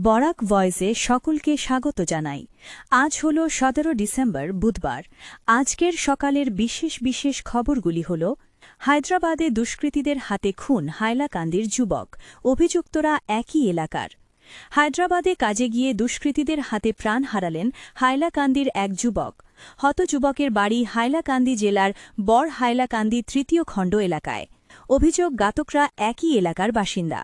বরাক ভয়েসে সকলকে স্বাগত জানাই। আজ হল ১৭ ডিসেম্বর বুধবার। আজকের সকালের বিশেষ বিশেষ খবরগুলি হল: হায়দ্রাবাদে দুষ্কৃতীদের হাতে খুন হাইলাকান্দির যুবক, অভিযুক্তরা একই এলাকার। হায়দ্রাবাদে কাজে গিয়ে দুষ্কৃতীদের হাতে প্রাণ হারালেন হাইলাকান্দির এক যুবক। হত যুবকের বাড়ি হাইলাকান্দি জেলার বড় হাইলাকান্দি তৃতীয় খণ্ড এলাকায়। অভিযোগ, ঘাতকরা একই এলাকার বাসিন্দা।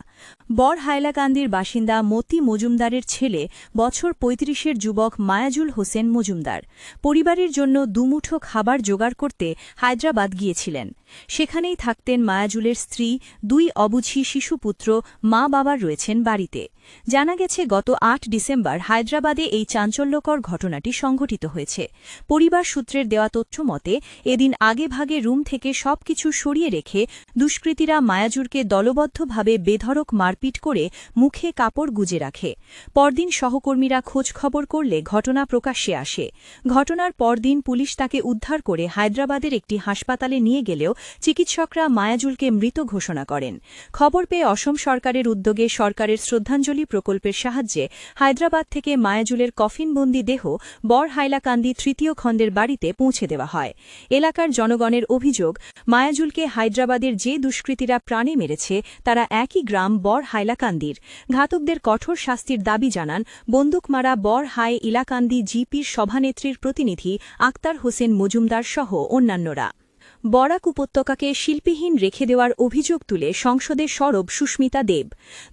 বড় হাইলাকান্দির বাসিন্দা মতি মজুমদারের ছেলে বছর ৩৫-এর যুবক মায়াজুল হোসেন মজুমদার পরিবারের জন্য দুমুঠো খাবার জোগাড় করতে হায়দ্রাবাদ গিয়েছিলেন। সেখানেই থাকতেন মায়াজুলের স্ত্রী, ২ অবুঝি শিশুপুত্র, মা বাবার রয়েছেন বাড়িতে। জানা গেছে, গত ৮ ডিসেম্বর হায়দ্রাবাদে এই চাঞ্চল্যকর ঘটনাটি সংঘটিত হয়েছে। পরিবার সূত্রের দেওয়া তথ্য মতে, এদিন আগেভাগে রুম থেকে সবকিছু সরিয়ে রেখে দুষ্কৃতীরা মায়াজুরকে দলবদ্ধভাবে বেধড়ক মারপিট করে মুখে কাপড় গুজে রাখে। পরদিন সহকর্মীরা খোঁজখবর করলে ঘটনা প্রকাশ্যে আসে। ঘটনার পরদিন পুলিশ তাকে উদ্ধার করে হায়দ্রাবাদের একটি হাসপাতালে নিয়ে গেলেও চিকিৎসকরা মায়াজুলকে মৃত ঘোষণা করেন। খবর পেয়ে অসম সরকারের উদ্যোগে সরকারের শ্রদ্ধাঞ্জলি প্রকল্পের সাহায্যে হায়দ্রাবাদ থেকে মায়াজুলের কফিনবন্দি দেহ বড় হাইলাকান্দি তৃতীয় খণ্ডের বাড়িতে পৌঁছে দেওয়া হয়। এলাকার জনগণের অভিযোগ, মায়াজুলকে হায়দ্রাবাদের যে দুষ্কৃতীরা প্রাণে মেরেছে তারা একই গ্রাম বড় হাইলাকান্দির। ঘাতকদের কঠোর শাস্তির দাবি জানান বন্দুকমারা বড় হাই ইলাকান্দি জিপির সভানেত্রীর প্রতিনিধি আক্তার হোসেন মজুমদার সহ অন্যান্যরা। বরাক উপত্যকাকে শিল্পীহীন রেখে দেওয়ার অভিযোগ তুলে সংসদে সরব সুস্মিতা দেব।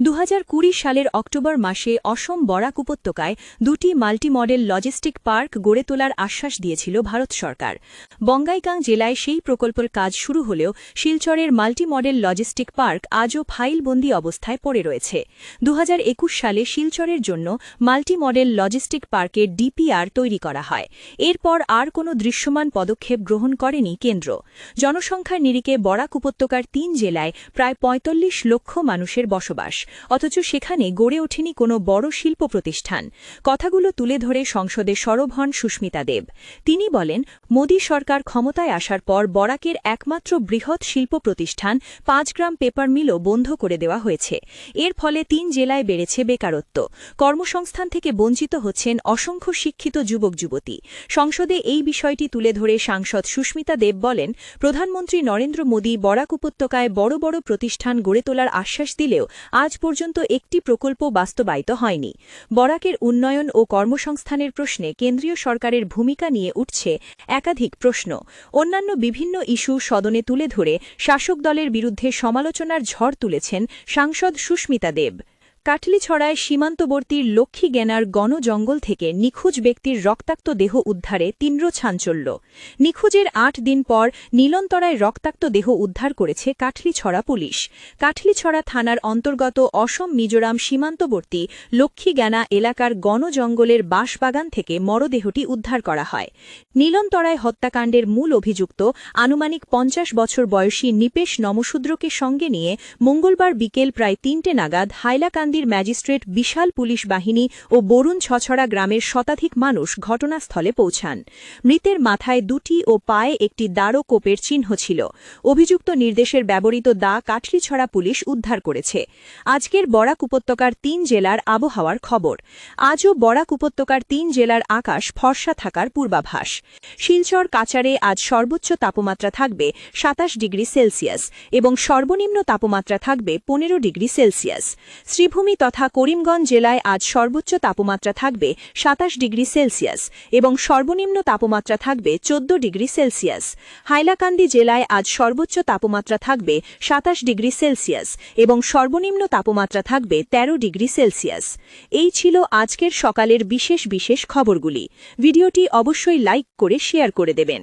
২০২০ সালের অক্টোবর মাসে অসম বরাক উপত্যকায় ২টি মাল্টিমডেল লজিস্টিক পার্ক গড়ে তোলার আশ্বাস দিয়েছিল ভারত সরকার। বঙ্গাইগাঁও জেলায় সেই প্রকল্পের কাজ শুরু হলেও শিলচরের মাল্টিমডেল লজিস্টিক পার্ক আজও ফাইলবন্দি অবস্থায় পড়ে রয়েছে। ২০২১ সালে শিলচরের জন্য মাল্টিমডেল লজিস্টিক পার্কের ডিপিআর তৈরি করা হয়। এরপর আর কোনো দৃশ্যমান পদক্ষেপ গ্রহণ করেনি কেন্দ্র। জনসংখ্যার নিরিখে বরাক উপত্যকার ৩ জেলায় প্রায় ৪৫ লক্ষ মানুষের বসবাস, অথচ সেখানে গড়ে ওঠেনি কোনো বড় শিল্প প্রতিষ্ঠান। কথাগুলো তুলে ধরে সংসদে সরব হন সুস্মিতা দেব। তিনি বলেন, মোদী সরকার ক্ষমতায় আসার পর বরাকের একমাত্র বৃহৎ শিল্প প্রতিষ্ঠান ৫ গ্রাম পেপার মিলও বন্ধ করে দেওয়া হয়েছে। এর ফলে ৩ জেলায় বেড়েছে বেকারত্ব। কর্মসংস্থান থেকে বঞ্চিত হচ্ছেন অসংখ্য শিক্ষিত যুবক যুবতী। সংসদে এই বিষয়টি তুলে ধরে সাংসদ সুস্মিতা দেব বলেন, প্রধানমন্ত্রী নরেন্দ্র মোদী বরাক উপত্যকায় বড় বড় প্রতিষ্ঠান গড়ে তোলার আশ্বাস দিলেও আজ পর্যন্ত একটি প্রকল্প বাস্তবায়িত হয়নি। বরাকের উন্নয়ন ও কর্মসংস্থানের প্রশ্নে কেন্দ্রীয় সরকারের ভূমিকা নিয়ে উঠছে একাধিক প্রশ্ন। অন্যান্য বিভিন্ন ইস্যু সদনে তুলে ধরে শাসক দলের বিরুদ্ধে সমালোচনার ঝড় তুলেছেন সাংসদ সুস্মিতা দেব। কাটলিছড়ায় সীমান্তবর্তী লক্ষ্মীগেনার গণ জঙ্গল থেকে নিখোঁজ ব্যক্তির রক্তাক্ত দেহ উদ্ধারে তীব্র চাঞ্চল্য। নিখোঁজের ৮ দিন পর নীলনতরায় রক্তাক্ত দেহ উদ্ধার করেছে কাটলিছড়া পুলিশ। কাটলিছড়া থানার অন্তর্গত অসম মিজোরাম সীমান্তবর্তী লক্ষ্মীগেনা এলাকার গণ জঙ্গলের বাঁশবাগান থেকে মরদেহটি উদ্ধার করা হয়। নীলনতরায় হত্যাকাণ্ডের মূল অভিযুক্ত আনুমানিক ৫০ বছর বয়সী নিপেশ নমশূদ্রকে সঙ্গে নিয়ে মঙ্গলবার বিকেল প্রায় ৩টে নাগাদ হাইলাকান্দি ম্যাজিস্ট্রেট, বিশাল পুলিশ বাহিনী ও বরুণ ছছড়া গ্রামের শতাধিক মানুষ ঘটনাস্থলে পৌঁছান। মৃতের মাথায় ২টি ও পায়ে একটি দাড়ো কোপের চিহ্ন ছিল। অভিযুক্ত নির্দেশের ব্যবহৃত দা কাটলিছড়া পুলিশ উদ্ধার করেছে। আজকের বরাক উপত্যকার ৩ জেলার আবহাওয়ার খবর। আজও বরাক উপত্যকার ৩ জেলার আকাশ ফর্সা থাকার পূর্বাভাস। শিলচর, কাচারে আজ সর্বোচ্চ তাপমাত্রা থাকবে ২৭ ডিগ্রি সেলসিয়াস এবং সর্বনিম্ন তাপমাত্রা থাকবে ১৫ ডিগ্রি সেলসিয়াস। শ্রীভূমি তথা করিমগঞ্জ জেলায় আজ সর্বোচ্চ তাপমাত্রা থাকবে ২৭ ডিগ্রি সেলসিয়াস এবং সর্বনিম্ন তাপমাত্রা থাকবে ১৪ ডিগ্রি সেলসিয়াস। হাইলাকান্দি জেলায় আজ সর্বোচ্চ তাপমাত্রা থাকবে ২৭ ডিগ্রি সেলসিয়াস এবং সর্বনিম্ন তাপমাত্রা থাকবে ১৩ ডিগ্রি সেলসিয়াস। এই ছিল আজকের সকালের বিশেষ বিশেষ খবরগুলি। ভিডিওটি অবশ্যই লাইক করে শেয়ার করে দেবেন।